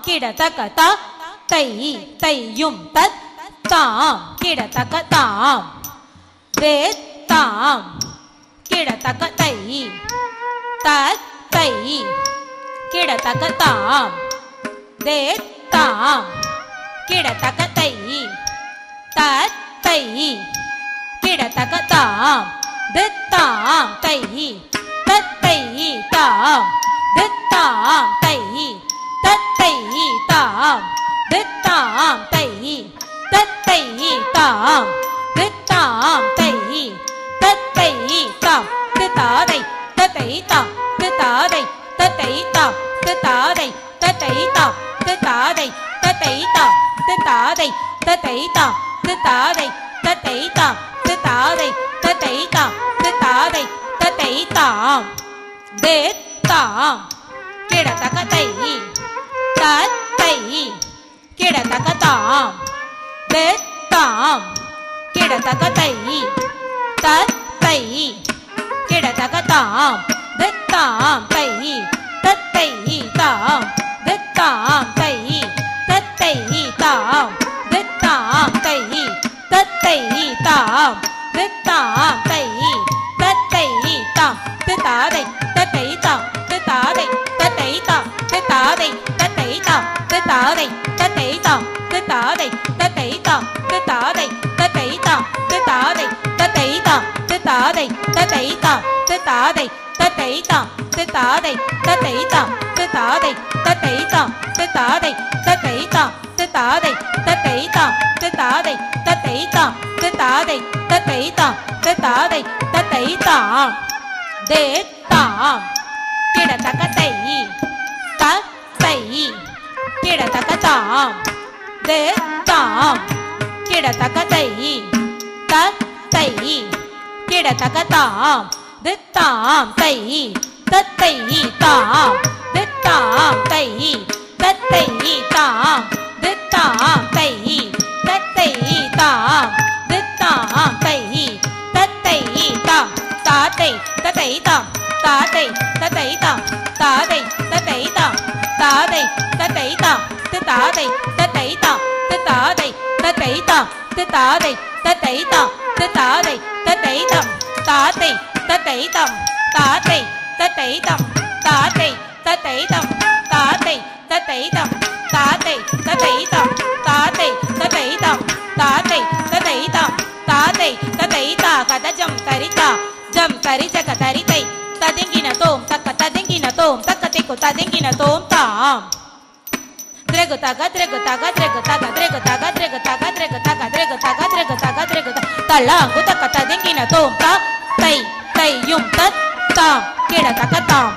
கிடதக தா தை தையும் தத் தாம் கிடதக தாம் தேத் தாம் கிடதக தை தத் தை கிடதக தாம் தேத் தாம் கிடதக தை தத் தை கிடதக தாம் தித்தாம் தை தத்தை தாம் தித்தாம் தை தத்தை தாம் தித்தாம் தை தத்தை தாம் தித்தாம் தை தத்தை தாம் தித்தாதை தத்தை தாம் தித்தாதை தத்தை தாம் தித்தாதை தத்தை தாம் தித்தாதை தத்தை தாம் தித்தாதை தத்தை தாம் தித்தாதை தத்தை தாம் தித்தாதை தத்தை தாம் தித்தாதை தத்தை தாம் தேத்தாம் கிடதக தை தத்தை கிடதக தாம் தேத்தாம் கிடதக தை தத்தை கிடதக தாம் தித்தாம் தை தத்தை தாம் தித்தாம் தை தத்தை தாம் தித்தாம் தை தத்தை தாம் தித்தாம் தை தத்தை தாம் தித்தாதை தத்தை தாம் தித்தாதை தத்தை தாம் தித்தாதை தத்தை தாம் தித்தாதை தத்தை தாம் தித்தாதை தத்தை தாம் தித்தாதை தத்தை தாம் தித்தாதை தத்தை தாம் தித்தாதை தத்தை தாம் தித்தாதை தத்தை தாம் தித்தாதை தத்தை தாம் தித்தாதை தத்தை தாம் தித்தாதை தத்தை தாம் தித்தாதை தத்தை தாம் தித்தாதை தத்தை தாம் தித்தாதை தத்தை தாம் தித்தாதை தத்தை தாம் தேத்தாம் கிடதக தை தத்தை கிடதக தாம் தேத்தாம் கிடதக தை தத்தை கிடதக தாம் தித்தாம் தை தத்தை தாம் தித்தாம் தை தத்தை தாம் தித்தாம் தை தத்தை தாம் தித்தாம் தை தத்தை தாம் தாத்தை தத்தை தாம் தாத்தை தத்தை தாம் தாதை தத்தை தாம் தாதை தத்தை தாம் தித்தாதை தத்தை தாம் தித்தாதை தத்தை தாம் தித்தாதை தத்தை தாம் தித்தாதை தத்தை தாம் தாத்தை தத்தை தாம் தாத்தை தத்தை தாம் தாத்தை தத்தை தாம் தாத்தை தத்தை தாம் தாத்தை தத்தை தாம் தாத்தை தத்தை தாம் தாத்தை தத்தை தாம் தாத்தை தத்தை தா கதஜம் தரிதா ஜம் தரி ஜக தரிதை ததிங்கின தோம் தக்க ததிங்கின தோம் தக்க திக்கு ததிங்கின தோம் தாம் திரகு தக திரகு தக திரகு தக திரகு தக திரகு தக திரகு தக திரகு தக திரகு தக திரகு தல்லாங்கு தக்க ததிங்கின தோம் தா தை தையும் தத் தாம் கிடதக தாம்